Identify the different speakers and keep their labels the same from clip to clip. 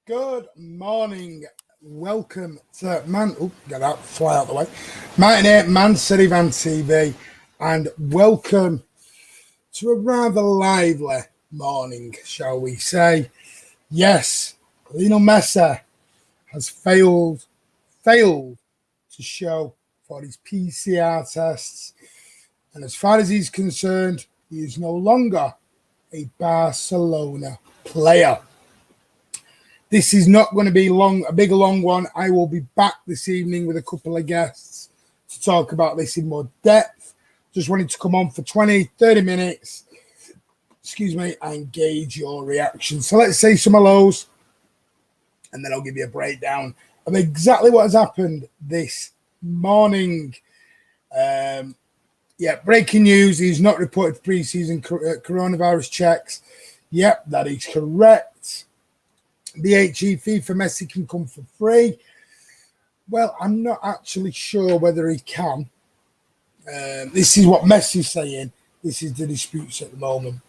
Speaker 1: Good morning. Welcome to get that fly out the way. Man City Van TV, and welcome to a rather lively morning, shall we say. Yes, Lionel Messi has failed to show for his PCR tests, and as far as he's concerned, he is no longer a Barcelona player. This is not going to be a big long one. I will be back this evening with a couple of guests to talk about this in more depth. Just wanted to come on for 20, 30 minutes, and gauge your reaction. So let's say some hellos, and then I'll give you a breakdown of exactly what has happened this morning. Breaking news. He's not reported pre-season coronavirus checks. Yep, that is correct. BHE FIFA Messi can come for free. Well, I'm not actually sure whether he can. This is what Messi's saying. This is the disputes at the moment.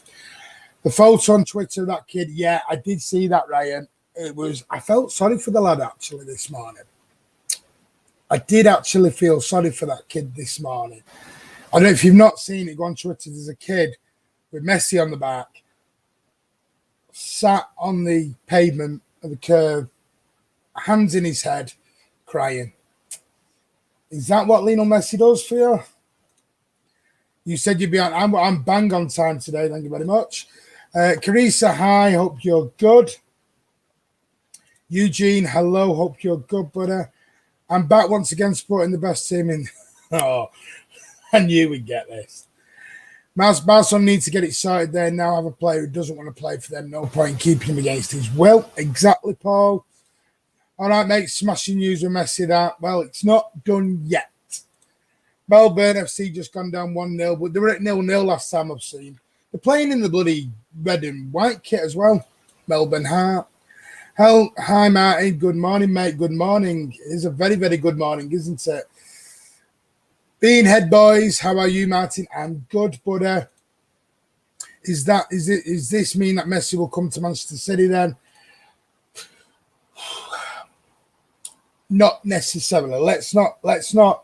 Speaker 1: The photo on Twitter of that kid, yeah, I did see that, Ryan. I felt sorry for the lad actually this morning. I did actually feel sorry for that kid this morning. I don't know if you've not seen it, go on Twitter. There's a kid with Messi on the back, sat on the pavement of the curb, hands in his head, crying. Is that what Lionel Messi does for you? You said you'd be on. I'm bang on time today. Thank you very much. Carissa, hi. Hope you're good. Eugene, hello. Hope you're good, brother. I'm back once again supporting the best team in. Oh, I knew we'd get this. Barcelona needs to get it sorted there now. Have a player who doesn't want to play for them. No point in keeping him against his will. Exactly, Paul. All right, mate. Smashing news with Messi that. Well, it's not done yet. Melbourne FC just gone down 1-0, but they were at 0-0 last time I've seen. They're playing in the bloody red and white kit as well. Melbourne Heart. Hell, hi, Martin. Good morning, mate. Good morning. It is a very, very good morning, isn't it? Beanhead boys, how are you, Martin? I'm good, buddy. Is this mean that Messi will come to Manchester City then? Not necessarily. Let's not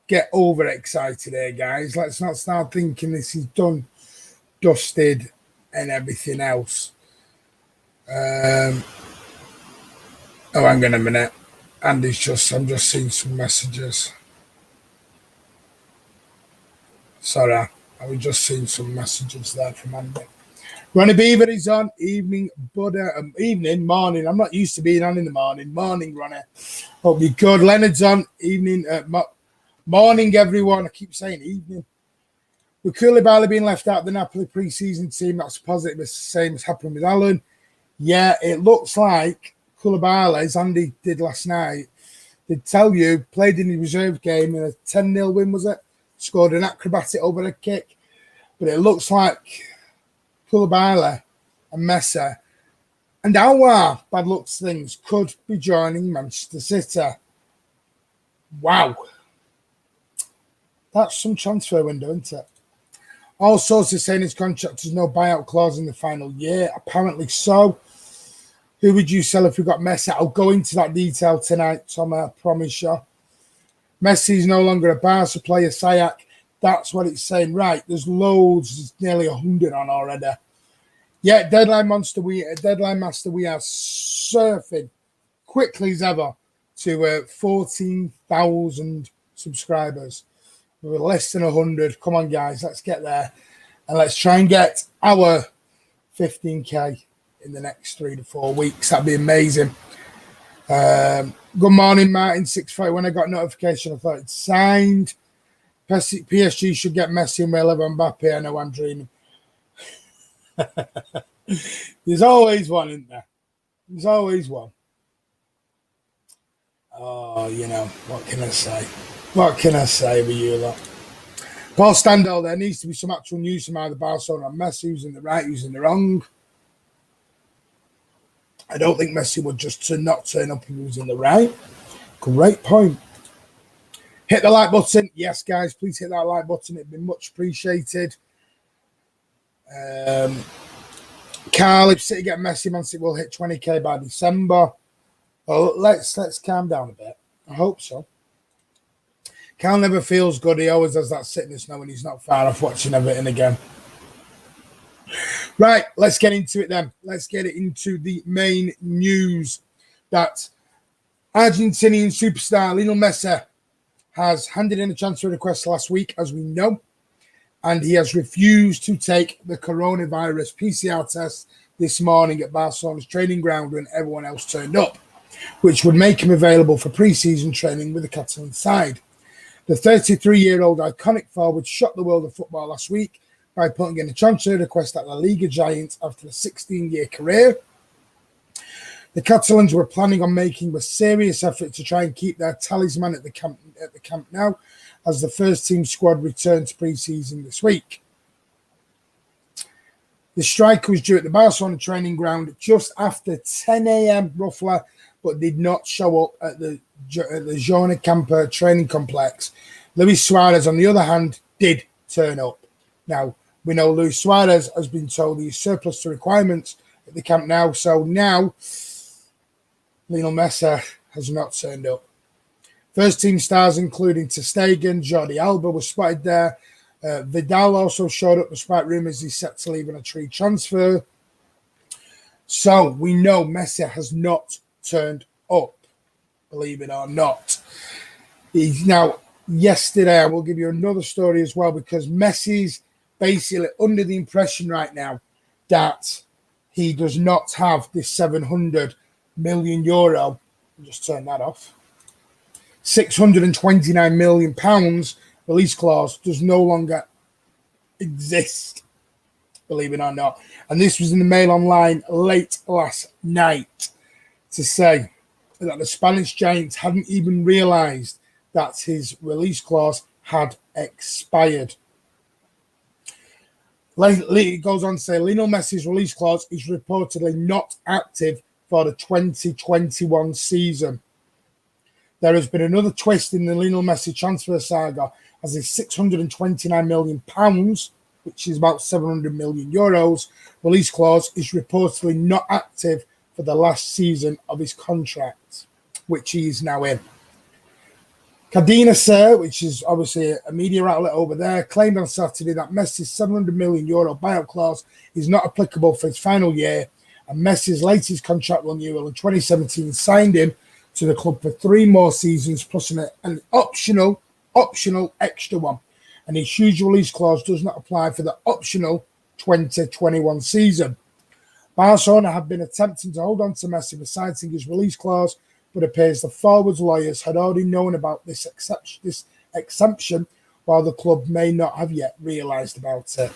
Speaker 1: get overexcited here, guys. Let's not start thinking this is done, dusted, and everything else. Hang on a minute. I'm just seeing some messages. Sorry, I was just seeing some messages there from Andy. Ronnie Beaver is on. Evening, Buddha. Morning. I'm not used to being on in the morning. Morning, Ronnie. Hope you're good. Leonard's on. Evening. Morning, everyone. I keep saying evening. With Koulibaly being left out of the Napoli pre-season team, that's positive. It's the same as happened with Alan. Yeah, it looks like Koulibaly, as Andy did last night, did tell you, played in the reserve game in a 10-0 win, was it? Scored an acrobatic overhead kick. But it looks like Koulibaly and Messi and our bad looks things could be joining Manchester City. Wow. That's some transfer window, isn't it? All sources saying his contract has no buyout clause in the final year. Apparently so. Who would you sell if we got Messi? I'll go into that detail tonight, Tom, I promise you. Messi's no longer a Barca player, Sayak. That's what it's saying. Right, there's loads. There's nearly 100 on already. Yeah, Deadline Master, we are surfing quickly as ever to 14,000 subscribers. We're less than 100. Come on, guys, let's get there. And let's try and get our 15K in the next 3 to 4 weeks. That'd be amazing. Good morning, Martin. 6:30. When I got notification, I thought it's signed. PSG should get Messi and we'll have Mbappe. I know I'm dreaming. There's always one, isn't there? There's always one. Oh, what can I say? What can I say with you lot? Paul Standell, there needs to be some actual news from either Barcelona and Messi, who's in the right, who's in the wrong. I don't think Messi would just not turn up if he was in the right. Great point. Hit the like button. Yes, guys, please hit that like button. It'd be much appreciated. Can Carl, if City get Messi, Man City will hit 20k by December. Well, let's calm down a bit. I hope so. Carl never feels good. He always has that sickness knowing he's not far off watching Everton again. Right, let's get into it then. Let's get it into the main news that Argentinian superstar Lionel Messi has handed in a transfer request last week, as we know, and he has refused to take the coronavirus PCR test this morning at Barcelona's training ground when everyone else turned up, which would make him available for pre-season training with the Catalan side. The 33-year-old iconic forward shocked the world of football last week by putting in a transfer request at La Liga giants after a 16-year career. The Catalans were planning on making a serious effort to try and keep their talisman at the Camp Nou as the first team squad returned to pre-season this week. The striker was due at the Barcelona training ground just after 10 a.m. roughly, but did not show up at the Zona Campa training complex. Luis Suarez, on the other hand, did turn up. Now, we know Luis Suarez has been told he's surplus to requirements at the Camp Nou, so now Lionel Messi has not turned up. First team stars including Ter Stegen, Jordi Alba were spotted there. Vidal also showed up despite rumours he's set to leave on a free transfer. So we know Messi has not turned up, believe it or not. Now, yesterday, I will give you another story as well, because Messi's basically under the impression right now that he does not have this 700 million euro. I'll just turn that off. 629 million pounds release clause does no longer exist, believe it or not. And this was in the Mail Online late last night to say that the Spanish giants hadn't even realised that his release clause had expired. It goes on to say Lionel Messi's release clause is reportedly not active for the 2021 season. There has been another twist in the Lionel Messi transfer saga, as his 629 million pounds, which is about 700 million euros, release clause is reportedly not active for the last season of his contract, which he is now in. Cadena Ser, which is obviously a media outlet over there, claimed on Saturday that Messi's 700 million euro buyout clause is not applicable for his final year, and Messi's latest contract renewal in 2017 signed him to the club for 3 more seasons plus an optional extra one. And his huge release clause does not apply for the optional 2021 season. Barcelona have been attempting to hold on to Messi for citing his release clause, but appears the forward's lawyers had already known about this exemption, while the club may not have yet realised about it.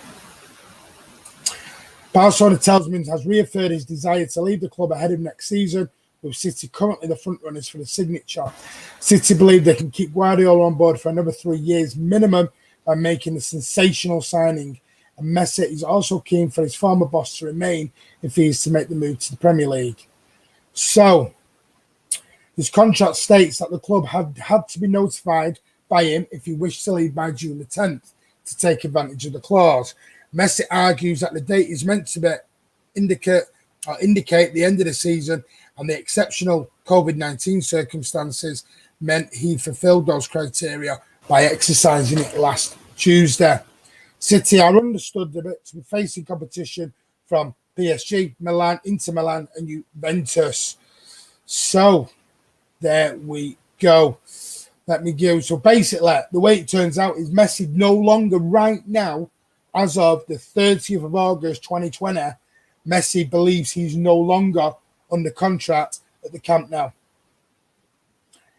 Speaker 1: Barcelona talisman has reaffirmed his desire to leave the club ahead of next season, with City currently the frontrunners for the signature. City believe they can keep Guardiola on board for another 3 years minimum by making a sensational signing. And Messi is also keen for his former boss to remain if he is to make the move to the Premier League. So, his contract states that the club had to be notified by him if he wished to leave by June the 10th to take advantage of the clause. Messi argues that the date is meant to be indicate the end of the season, and the exceptional COVID-19 circumstances meant he fulfilled those criteria by exercising it last Tuesday. City are understood to be facing competition from PSG, Milan, Inter Milan, and Juventus. So, there we go. Let me go. So basically, the way it turns out is Messi no longer right now, as of the 30th of August 2020, Messi believes he's no longer under contract at the Camp Nou.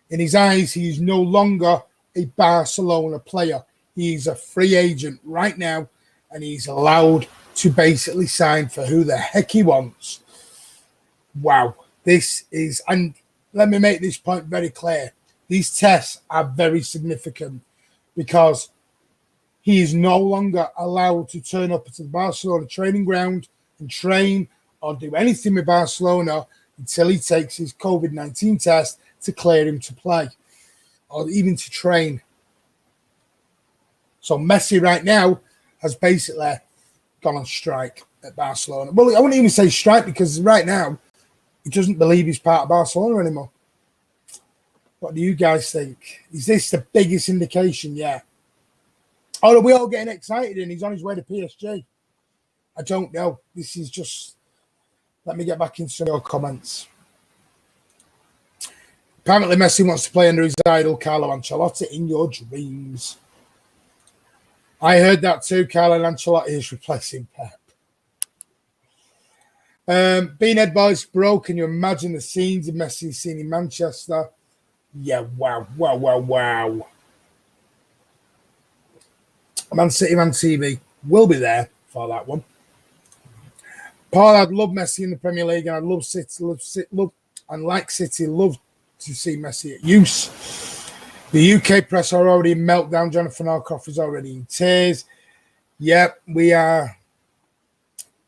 Speaker 1: In his eyes, he is no longer a Barcelona player. He is a free agent right now, and he's allowed to basically sign for who the heck he wants. Wow. And let me make this point very clear. These tests are very significant because he is no longer allowed to turn up to the Barcelona training ground and train or do anything with Barcelona until he takes his COVID-19 test to clear him to play or even to train. So Messi right now has basically gone on strike. at Barcelona. Well, I wouldn't even say strike because right now he doesn't believe he's part of Barcelona anymore. What do you guys think? Is this the biggest indication? Yeah. Oh, are we all getting excited and he's on his way to PSG? I don't know. This is just... Let me get back into some of your comments. Apparently, Messi wants to play under his idol, Carlo Ancelotti, in your dreams. I heard that too. Carlo Ancelotti is replacing Pep. Beanhead Boys, bro, can you imagine the scenes of Messi seen in Manchester? Yeah, wow. Man City Man TV will be there for that one. Paul, I'd love Messi in the Premier League, and I'd love City, like City, love to see Messi at use. The UK press are already in meltdown. Jonathan Norcroft is already in tears. Yep, we are.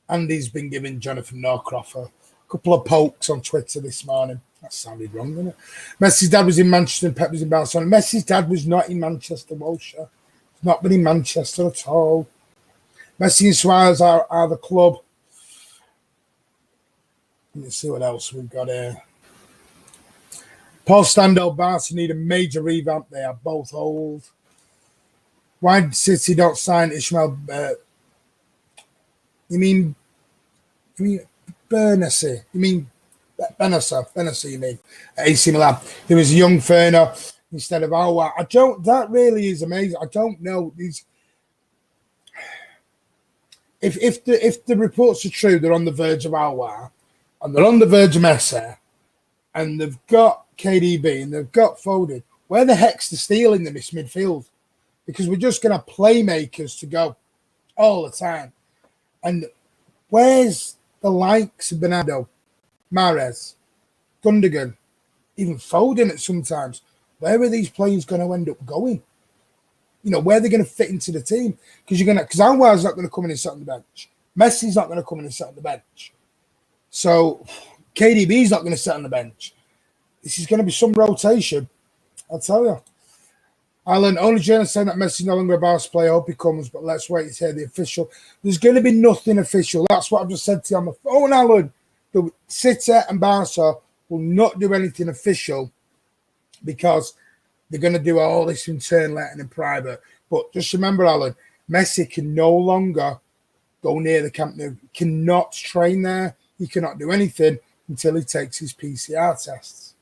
Speaker 1: Andy's been giving Jonathan Norcroft a couple of pokes on Twitter this morning. That sounded wrong, didn't it? Messi's dad was in Manchester and Pep was in Barcelona. Messi's dad was not in Manchester, Walsher. He's not been in Manchester at all. Messi and Suarez are the club. Let's see what else we've got here. Paul Stando, Barca need a major revamp. They are both old. Why did City don't sign Ishmael? You mean Bernassi? You mean Bernassi, you mean? AC Milan. He was a young Ferner instead of Awol. That really is amazing. I don't know. If the reports are true, they're on the verge of Awol, and they're on the verge of Messi, and they've got KDB, and they've got Foden. Where the heck's the steal in this midfield? Because we're just going to have playmakers to go all the time. And where's the likes of Bernardo, Mahrez, Gundogan, even Foden at sometimes? Where are these players going to end up going? You know, where they're going to fit into the team? Because Awol's not going to come in and sit on the bench. Messi's not going to come in and sit on the bench. So KDB's not going to sit on the bench. This is going to be some rotation, I'll tell you. Alan, only journalist saying that Messi's no longer a Barca player. I hope he comes, but let's wait to hear the official. There's going to be nothing official. That's what I've just said to you on the phone, Alan. The City and Barca will not do anything official because they're going to do all this internally and in private. But just remember, Alan, Messi can no longer go near the Camp Nou. He cannot train there. He cannot do anything until he takes his PCR tests.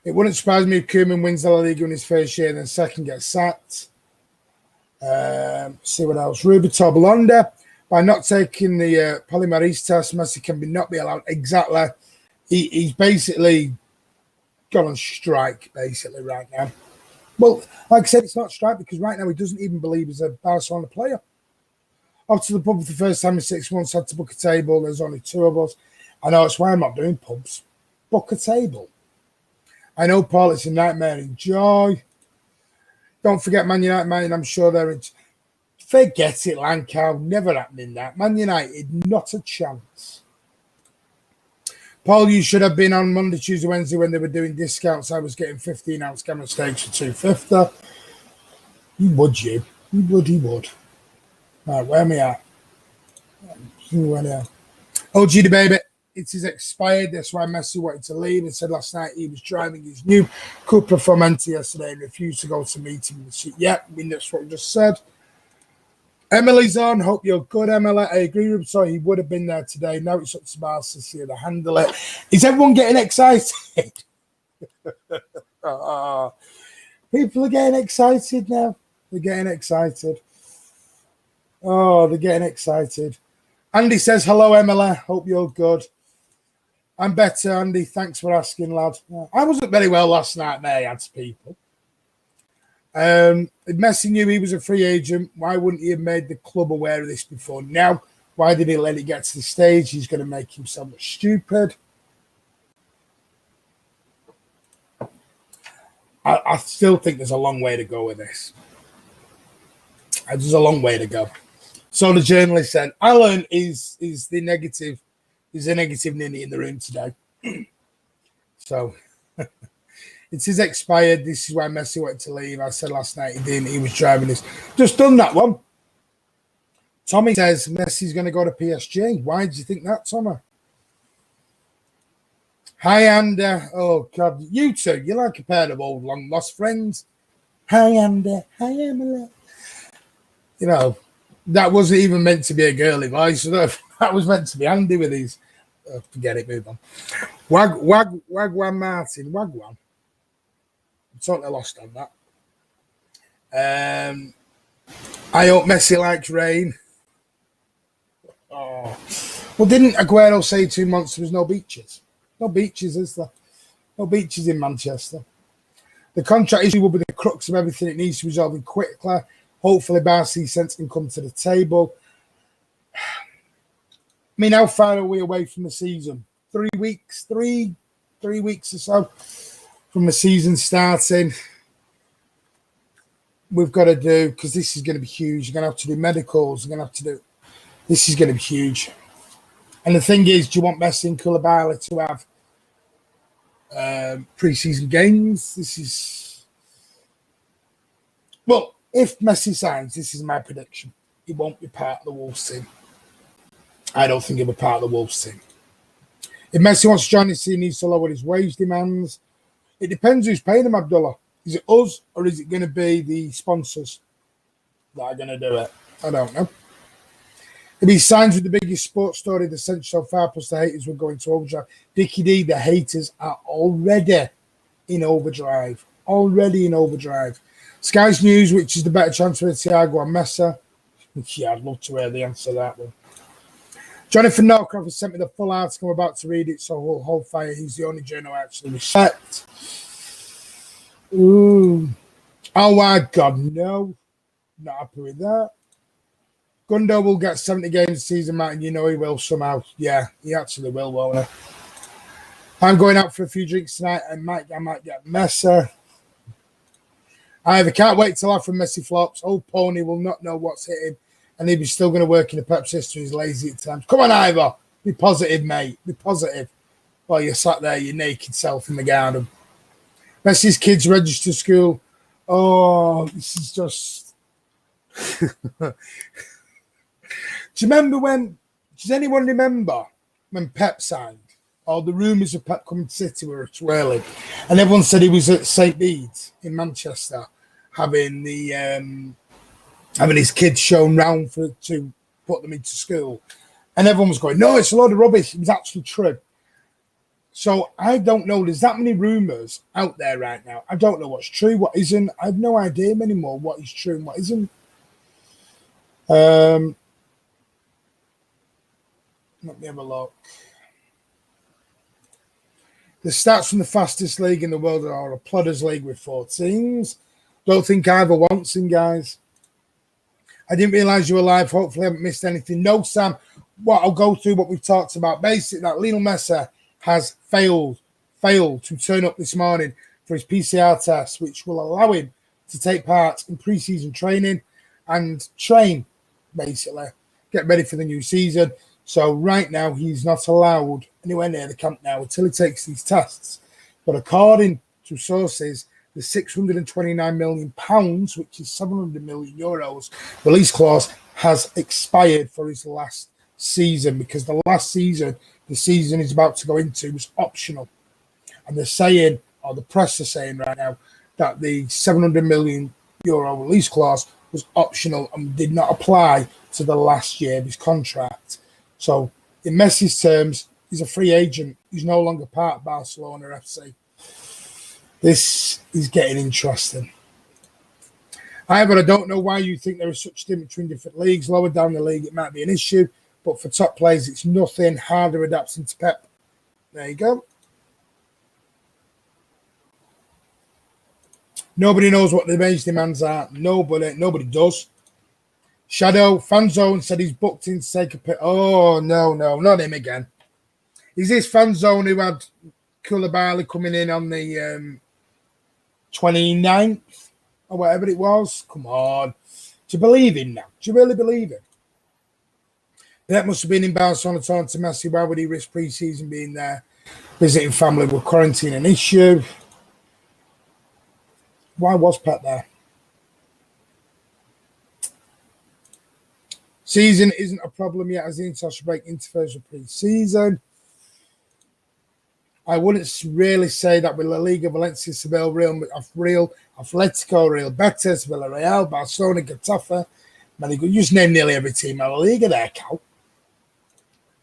Speaker 1: It wouldn't surprise me if Koeman wins the La Liga in his first year and then second gets sacked. See what else. Ruben Torbalonda. By not taking the polymerase test, Messi can not be allowed. Exactly. He's basically gone on strike, basically, right now. Well, like I said, it's not strike because right now he doesn't even believe he's a Barcelona player. Up to the pub for the first time in 6 months, had to book a table. There's only two of us. I know it's why I'm not doing pubs. Book a table. I know, Paul, it's a nightmare. Enjoy. Don't forget Man United, I'm sure they're in. Forget it, Lankow. Never happening that. Man United, not a chance. Paul, you should have been on Monday, Tuesday, Wednesday when they were doing discounts. I was getting 15-ounce camera steaks for $2.50. You would, you. You would. Right, where am I at? OG the baby. It is expired. That's why Messi wanted to leave. He said last night he was driving his new Cupra Formentor yesterday and refused to go to meet him. Yep, I mean, that's what we just said. Emily's on. Hope you're good, Emily. I agree with him. So he would have been there today. Now it's up to Barca to see how to handle it. Is everyone getting excited? People are getting excited now. They're getting excited. Oh, they're getting excited. Andy says, hello, Emily. Hope you're good. I'm better, Andy. Thanks for asking, lad. I wasn't very well last night, mate. I had people. If Messi knew he was a free agent, why wouldn't he have made the club aware of this before now? Why did he let it get to the stage? He's going to make himself look stupid. I still think there's a long way to go with this. There's a long way to go. So the journalist said, Alan is the negative. He's a negative ninny in the room today. So it is expired. This is why Messi wanted to leave. I said last night he didn't. He was driving this. Just done that one. Tommy says Messi's going to go to PSG. Why do you think that, Tommy? Hi, Andy. Oh, God. You two, you're like a pair of old long-lost friends. Hi, Andy. Hi, Emily. You know, that wasn't even meant to be a girly voice. That was meant to be Andy with his... forget it, move on. Wagwan Martin. Wagwan. I'm totally lost on that. I hope Messi likes rain. Oh. Well, didn't Aguero say 2 months there was no beaches? No beaches, is there? No beaches in Manchester. The contract issue will be the crux of everything. It needs to be resolved quickly. Hopefully, Barca sense can come to the table. I mean, how far are we away from the season? 3 weeks, three weeks or so from the season starting. We've got to do, because this is going to be huge. You're going to have to do medicals. You're going to have to do, this is going to be huge. And the thing is, do you want Messi and Koulibaly to have pre-season games? This is, well, if Messi signs, this is my prediction. He won't be part of the Wolves team. I don't think he'll be part of the Wolves team. If Messi wants to join the team, he needs to lower his wage demands. It depends who's paying him, Abdullah. Is it us or is it going to be the sponsors that are going to do it? I don't know. If he signs with the biggest sports story, the central so far, plus the haters will go into overdrive. Dickie D, the haters are already in overdrive. Already in overdrive. Sky's News, which is the better transfer of Thiago and Messi. Yeah, I'd love to hear the answer to that one. Jonathan Norcroft has sent me the full article. I'm about to read it, so we'll hold fire. He's the only journal I actually respect. Ooh. Oh, my God, no. Not happy with that. Gundo will get 70 games this season, Matt, and you know he will somehow. Yeah, he actually will, won't he? I'm going out for a few drinks tonight. I might get Messi. I either can't wait till after Messi flops. Old Pony will not know what's hit him, and he'll be still going to work in the Pep system. He's lazy at times. Come on, Ivor. Be positive, mate. Be positive. While you're sat there, your naked self in the garden. Messi's kids register school. Oh, this is just... Do you remember when... Does anyone remember when Pep signed? Or the rumours of Pep coming to City were swirling. And everyone said he was at St. Bede's in Manchester having his kids shown round to put them into school. And everyone was going, no, it's a load of rubbish. It was actually true. So I don't know. There's that many rumours out there right now. I don't know what's true, what isn't. I have no idea anymore what is true and what isn't. Let me have a look. The stats from the fastest league in the world are a plodders league with 4 teams. Don't think Ivor wants him, guys. I didn't realise you were live. Hopefully I haven't missed anything. No, Sam. I'll go through what we've talked about. Basically, that Lionel Messi has failed to turn up this morning for his PCR test, which will allow him to take part in pre-season training and train, basically, get ready for the new season. So right now, he's not allowed anywhere near the camp now until he takes these tests. But according to sources, the £629 million, which is 700 million euros, release clause has expired for his last season, because the last season, the season he's about to go into, was optional. And they're saying, or the press are saying right now, that the 700 million euro release clause was optional and did not apply to the last year of his contract. So in Messi's terms, he's a free agent. He's no longer part of Barcelona FC. This is getting interesting. I don't know why you think there is such a difference between different leagues. Lower down the league, it might be an issue. But for top players, it's nothing. Harder adapting to Pep. There you go. Nobody knows what the wage demands are. Nobody does. Shadow, Fanzone said he's booked in to take a pick. Oh, no, not him again. Is this Fanzone who had Koulibaly coming in on the 29th or whatever it was? Come on. Do you believe him now? Do you really believe him? That must have been in Barcelona talking to Messi. Why would he risk pre-season being there? Visiting family with quarantine an issue. Why was Pep there? Season isn't a problem yet as the international break interferes with pre-season. I wouldn't really say that with La Liga, Valencia, Seville, Real Atletico, Real Betis, Villarreal, Barcelona, Getafe. You just name nearly every team in La Liga there, Cal.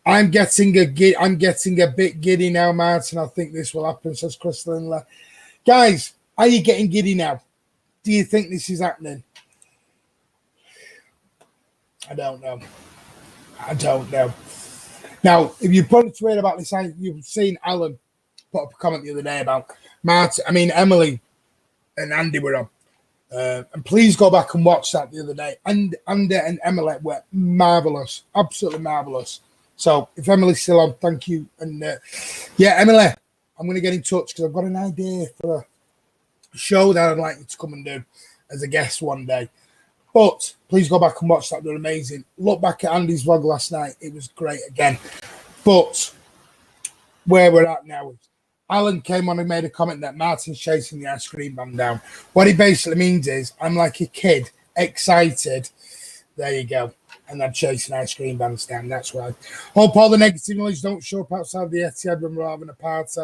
Speaker 1: I'm getting a bit giddy now, Martin. I think this will happen, says Crystal. Guys, are you getting giddy now? Do you think this is happening? I don't know. Now, if you put it to it about this, you've seen Alan put up a comment the other day about Emily and Andy were on. And please go back and watch that the other day. And Andy and Emily were marvellous, absolutely marvellous. So if Emily's still on, thank you. And Emily, I'm going to get in touch because I've got an idea for a show that I'd like you to come and do as a guest one day. But please go back and watch that. They're amazing. Look back at Andy's vlog last night. It was great again. But where we're at now is Alan came on and made a comment that Martin's chasing the ice cream man down. What he basically means is I'm like a kid, excited. There you go. And I'm chasing ice cream bands down. That's why. Hope all the negative noise don't show up outside the Etihad when we're having a party.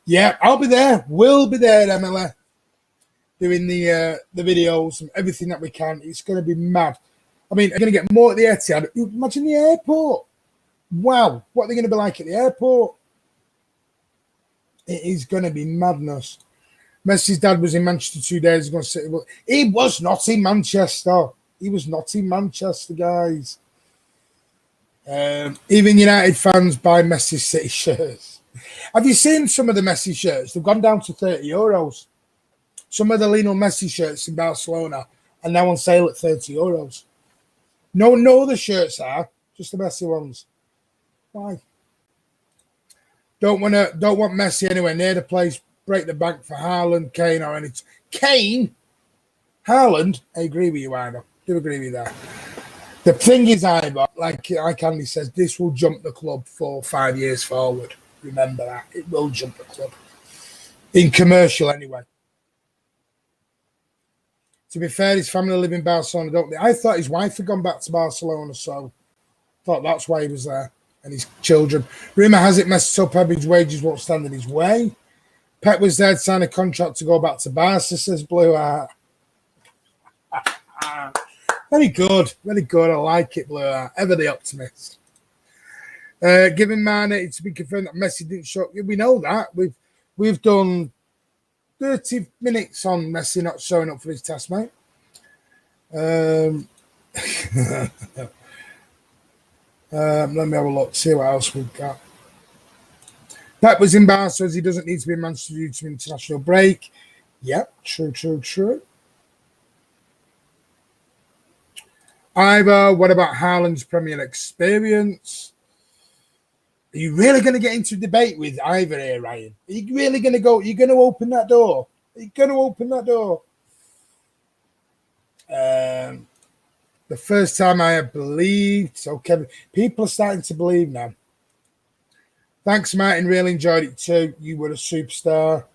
Speaker 1: Yeah, I'll be there. We'll be there, Emily. Doing the videos and everything that we can. It's going to be mad. I mean, I'm going to get more at the Etihad. Imagine the airport. Wow. What are they going to be like at the airport? It is going to be madness. Messi's dad was in Manchester 2 days ago. He was not in Manchester. He was not in Manchester, guys. Even United fans buy Messi City shirts. Have you seen some of the Messi shirts? They've gone down to €30. Some of the Lionel Messi shirts in Barcelona are now on sale at €30. No other shirts are, just the Messi ones. Why? Don't want Messi anywhere near the place. Break the bank for Haaland, Kane, or anything. Kane? Haaland? I agree with you, Ivor. Do agree with that. The thing is, Ivor, like Andy says, this will jump the club 4 or 5 years forward. Remember that. It will jump the club. In commercial, anyway. To be fair, his family live in Barcelona, don't they? I thought his wife had gone back to Barcelona, so I thought that's why he was there. And his children. Rumour has it Messi so Pep's wages won't stand in his way. Pep was there to sign a contract to go back to Barca, says Blue Heart. Very good. Very good. I like it, Blue Heart. Ever the optimist. Given Mane, it's been confirmed that Messi didn't show up. We know that. We've done 30 minutes on Messi not showing up for his test, mate. Let me have a look, see what else we've got. Pep was in Barca as he doesn't need to be in Manchester due to international break. Yep, true. Ivor, what about Haaland's Premier experience? Are you really going to get into a debate with Ivor here, Ryan? Are you really going to go? You're going to open that door? Are you going to open that door? The first time I have believed. So, Kevin, people are starting to believe now. Thanks, Martin. Really enjoyed it too. You were a superstar.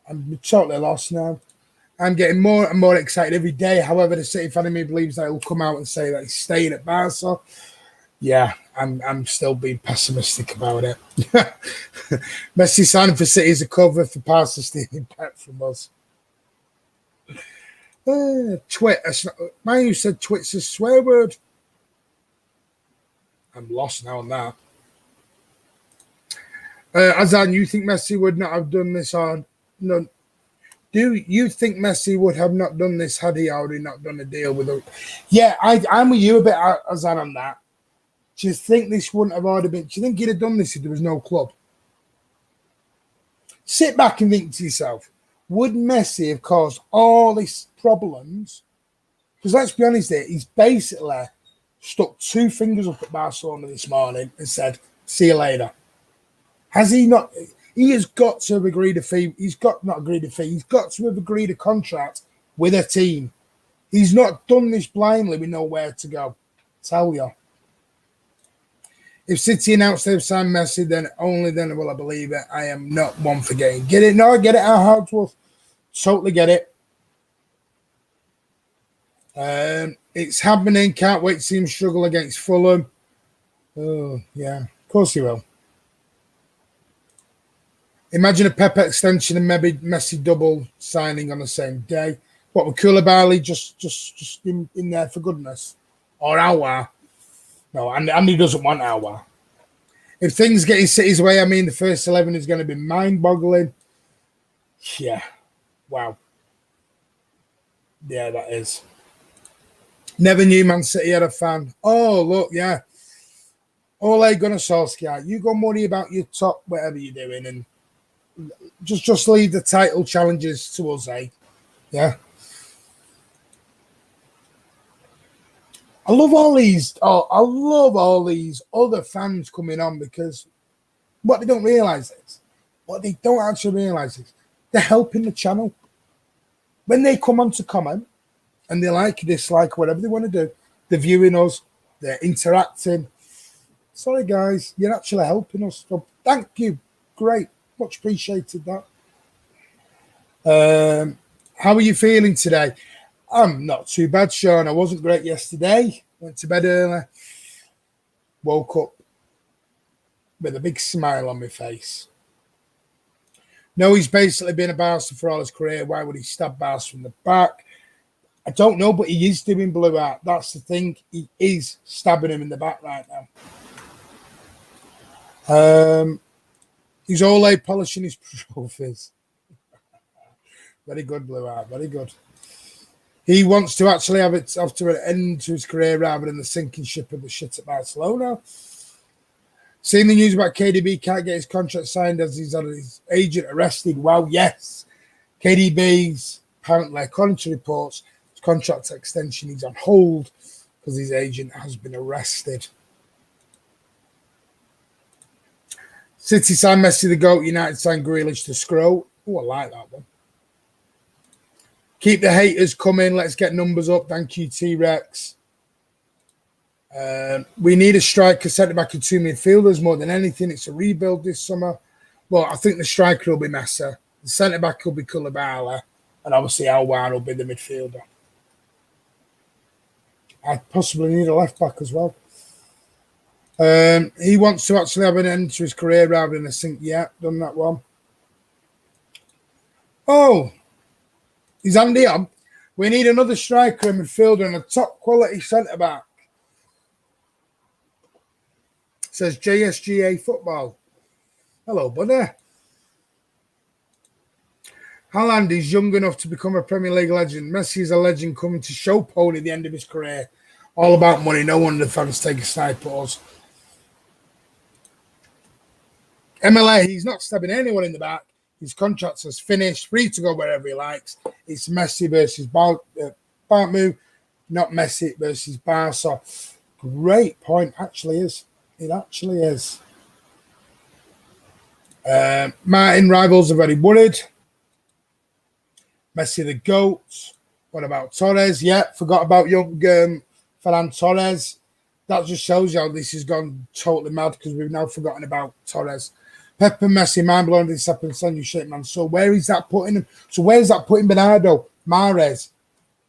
Speaker 1: I'm totally lost now. I'm getting more and more excited every day. However, the City fan in me believes that he'll come out and say that he's staying at Barca. Yeah, I'm still being pessimistic about it. Messi signing for City is a cover for Barca stealing Pep from us. Twit. Man, you said twit's a swear word. I'm lost now on that. Azan, you think Messi would not have done this on? No. Do you think Messi would have not done this had he already not done a deal with him? Yeah, I'm with you a bit, Azan, on that. Do you think this wouldn't have already been? Do you think he'd have done this if there was no club? Sit back and think to yourself, would Messi have caused all these problems? Because let's be honest here, he's basically stuck 2 fingers up at Barcelona this morning and said, see you later. Has he not? He has got to have agreed a fee. He's got to have agreed a contract with a team. He's not done this blindly with nowhere to go. Tell you. If City announced they've signed Messi, then only then will I believe it. I am not one for getting. Get it? No, I get it, Al Hardsworth. Totally get it. It's happening. Can't wait to see him struggle against Fulham. Oh, yeah. Of course he will. Imagine a Pep extension and maybe Messi double signing on the same day. What, with Koulibaly just in there for goodness? Or Awol? No, Andy doesn't want Awol. If things get in City's way, I mean, the first 11 is going to be mind-boggling. Yeah. Wow. Yeah, that is. Never knew Man City had a fan. Oh, look, yeah. Ole Gunnar Solskjaer, you go worry about your top, whatever you're doing, and just leave the title challenges to us, eh? Yeah. I love all these. Oh, I love all these other fans coming on because what they don't realise is, what they don't actually realise is, they're helping the channel. When they come on to comment and they like, dislike, whatever they want to do, they're viewing us, they're interacting. Sorry, guys, you're actually helping us. So thank you. Great. Much appreciated that. How are you feeling today? I'm not too bad, Sean. I wasn't great yesterday. Went to bed early. Woke up with a big smile on my face. No, he's basically been a bastard for all his career. Why would he stab Bars from the back? I don't know, but he is doing blue art. That's the thing. He is stabbing him in the back right now. He's Ole polishing his trophies. Very good, blue art. Very good. He wants to actually have it after an end to his career rather than the sinking ship of the shit at Barcelona. Seeing the news about KDB can't get his contract signed as he's had his agent arrested. Well, yes. KDB's, apparently, according to reports, his contract extension is on hold because his agent has been arrested. City signed Messi the GOAT, United signed Grealish to Scroll. Oh, I like that one. Keep the haters coming. Let's get numbers up. Thank you, T-Rex. We need a striker, centre-back and two midfielders more than anything. It's a rebuild this summer. Well, I think the striker will be Messi. The centre-back will be Koulibaly. And obviously Awol will be the midfielder. I possibly need a left-back as well. He wants to actually have an end to his career rather than a sink. Yeah, done that one. Oh, is Andy on? We need another striker and midfielder and a top-quality centre-back. Says JSGA Football. Hello, buddy. Haaland is young enough to become a Premier League legend. Messi is a legend coming to show pony at the end of his career. All about money. No wonder the fans take a snipe at us. MLA, he's not stabbing anyone in the back. His contract has finished. Free to go wherever he likes. It's Messi versus Bartmu, not Messi versus Barca. Great point. Actually is. It actually is. Martin, rivals are very worried. Messi the GOAT. What about Torres? Yeah, forgot about young Ferran Torres. That just shows you how this has gone totally mad because we've now forgotten about Torres. Pep and Messi, mind blowing this happened, send you shit, man. So where is that putting him? So where's that putting Bernardo, Mahrez?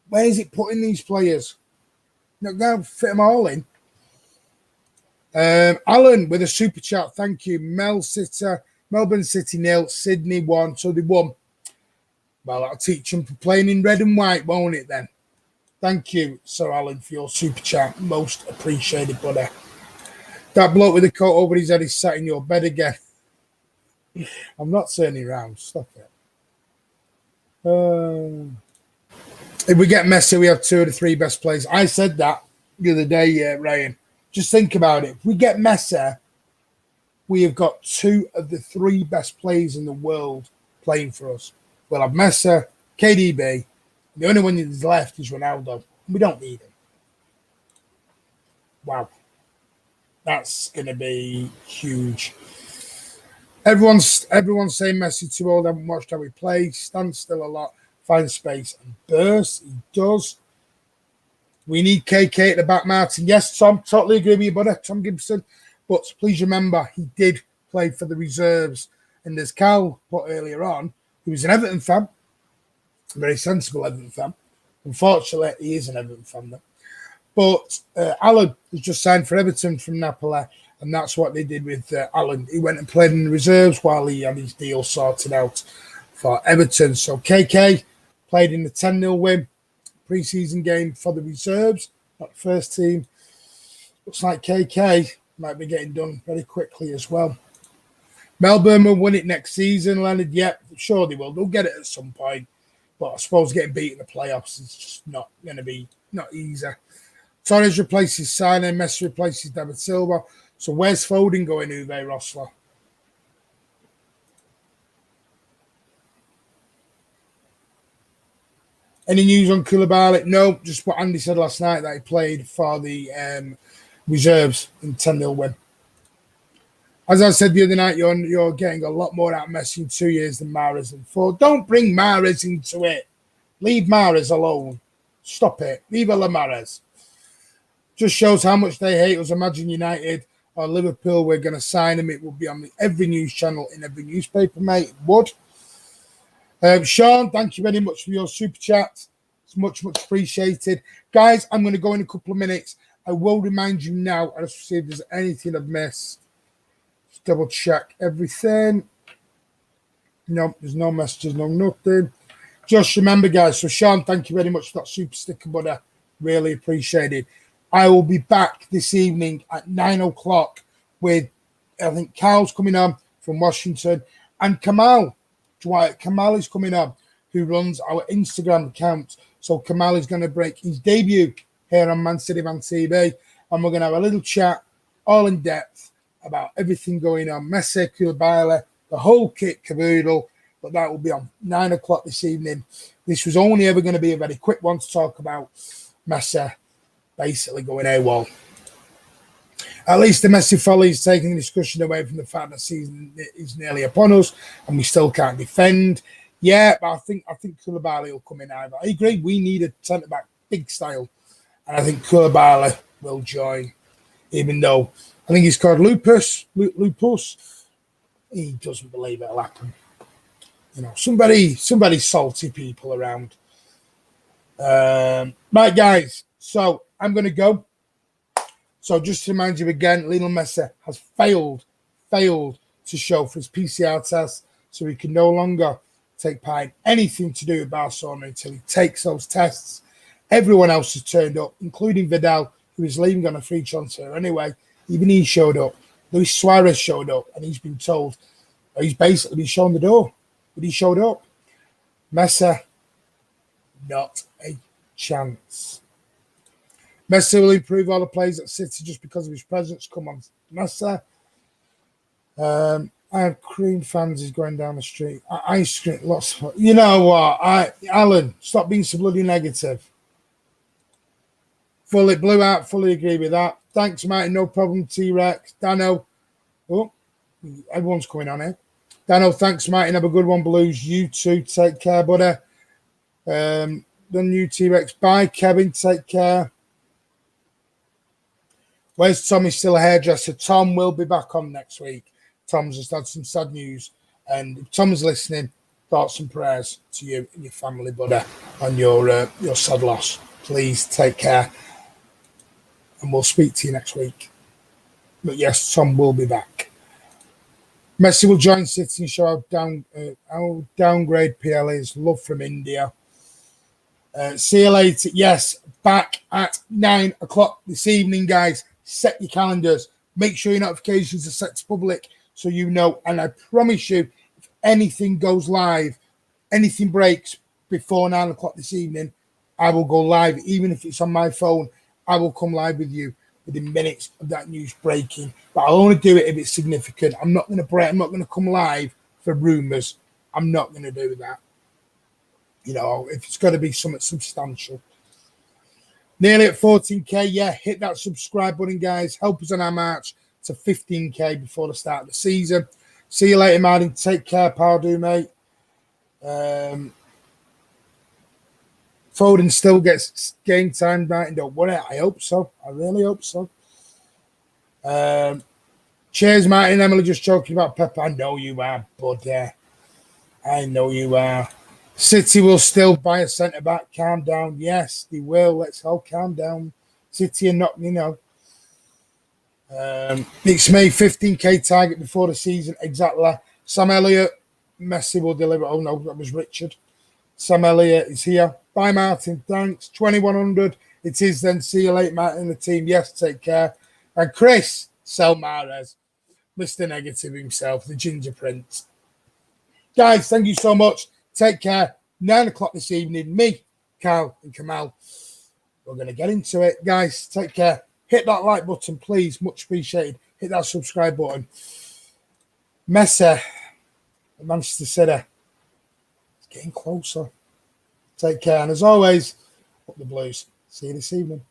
Speaker 1: Where is it putting these players? Not going to fit them all in. Alan with a super chat, thank you. Melbourne City 0, Sydney 1, so they won. Well, that'll teach them for playing in red and white, won't it then? Thank you, Sir Alan, for your super chat. Most appreciated, buddy. That bloke with the coat over his head is sat in your bed again. I'm not turning around. Stop it. If we get Messi, we have 2 of the 3 best players. I said that the other day, Ryan. Just think about it. If we get Messi, we have got 2 of the 3 best players in the world playing for us. We'll have Messi, KDB. The only one that's left is Ronaldo. We don't need him. Wow. That's going to be huge. Everyone's saying Messi too old. I haven't watched how he plays. Stands still a lot. Finds space and bursts. He does. We need KK at the back, Martin. Yes, Tom, totally agree with you, buddy. Tom Gibson. But please remember, he did play for the reserves. And as Cal put earlier on, he was an Everton fan. A very sensible Everton fan. Unfortunately, he is an Everton fan, though. But Alan has just signed for Everton from Napoli, and that's what they did with Alan. He went and played in the reserves while he had his deal sorted out for Everton. So KK played in the 10-0 win pre-season game for the reserves, not the first team. Looks like KK might be getting done very quickly as well. Melbourne will win it next season, Leonard. Yep, sure they will. They'll get it at some point. But I suppose getting beat in the playoffs is just not going to be not easy. Torres replaces Sane, Messi replaces David Silva. So where's Foden going, Uwe Rosler? Any news on Koulibaly? No, just what Andy said last night, that he played for the reserves in 10-0 win. As I said the other night, you're getting a lot more out of Messi in 2 years than Mahrez in 4. Don't bring Mahrez into it. Leave Mahrez alone. Stop it. Leave Mahrez. Just shows how much they hate us. Imagine United or Liverpool, we're going to sign him. It will be on every news channel in every newspaper, mate. It would. Sean, thank you very much for your super chat. It's much, much appreciated. Guys, I'm going to go in a couple of minutes. I will remind you now, I'll just see if there's anything I've missed. Just double check everything. No, there's no messages, no nothing. Just remember, guys, so Sean, thank you very much for that super sticker, buddy. Really appreciated. I will be back this evening at 9 o'clock with, I think, Carl's coming on from Washington and Kamal. Dwight Kamal is coming on, who runs our Instagram account. So Kamal is going to break his debut here on Man City Van TV, and we're going to have a little chat, all in depth, about everything going on. Messi, Koulibaly, the whole kit caboodle, but that will be on 9 o'clock this evening. This was only ever going to be a very quick one to talk about Messi basically going AWOL. At least the Messi folly is taking the discussion away from the fact that season is nearly upon us and we still can't defend. Yeah, but I think Koulibaly will come in either. I agree, we need a centre-back big style, and I think Koulibaly will join, even though I think he's called Lupus. He doesn't believe it'll happen. You know, somebody salty people around. Right, guys, so I'm going to go. So just to remind you again, Lionel Messi has failed to show for his PCR test, so he can no longer take part in anything to do with Barcelona until he takes those tests. Everyone else has turned up, including Vidal, who is leaving on a free transfer anyway. Even he showed up. Luis Suarez showed up, and he's been told, he's basically been shown the door, but he showed up. Messi, not a chance. Messi will improve all the players at City just because of his presence. Come on, Messi. I have cream fans is going down the street. Ice cream, lots of. You know what? Alan, stop being so bloody negative. Fully blew out. Fully agree with that. Thanks, Martin. No problem. T-Rex, Dano. Oh, everyone's coming on here. Dano, thanks, Martin. Have a good one, Blues. You too. Take care, buddy. Done you, T-Rex. Bye, Kevin. Take care. Where's Tom? He's still a hairdresser. Tom will be back on next week. Tom's just had some sad news. And if Tom's listening, thoughts and prayers to you and your family, buddy, on your sad loss. Please take care. And we'll speak to you next week. But yes, Tom will be back. Messi will join City and show how downgrade PL is. Love from India. See you later. Yes, back at 9 o'clock this evening, guys. Set your calendars. Make sure your notifications are set to public so you know. And I promise you, if anything goes live, anything breaks before 9 o'clock this evening, I will go live. Even if it's on my phone, I will come live with you within minutes of that news breaking. But I'll only do it if it's significant. I'm not going to break. I'm not going to come live for rumours. I'm not going to do that. You know, if it's got to be something substantial. Nearly at 14K. Yeah, hit that subscribe button, guys. Help us on our march to 15K before the start of the season. See you later, Martin. Take care, Pardew, mate. Foden still gets game time, Martin. Don't worry. I hope so. I really hope so. Cheers, Martin. Emily just talking about Pepper. I know you are, buddy. I know you are. City will still buy a centre back. Calm down. Yes, they will. Let's all calm down. City are not, it's me, 15k target before the season. Exactly. Sam Elliott, Messi will deliver. Oh no, that was Richard. Sam Elliott is here. Bye, Martin. Thanks. 2100. It is then. See you later, Martin, and the team. Yes, take care. And Chris, Sel Mahrez, Mr. Negative himself, the Ginger Prince. Guys, thank you so much. Take care. 9 o'clock this evening. Me, Carl, and Kamal. We're going to get into it. Guys, take care. Hit that like button, please. Much appreciated. Hit that subscribe button. Messi, Manchester City. It's getting closer. Take care. And as always, up the Blues. See you this evening.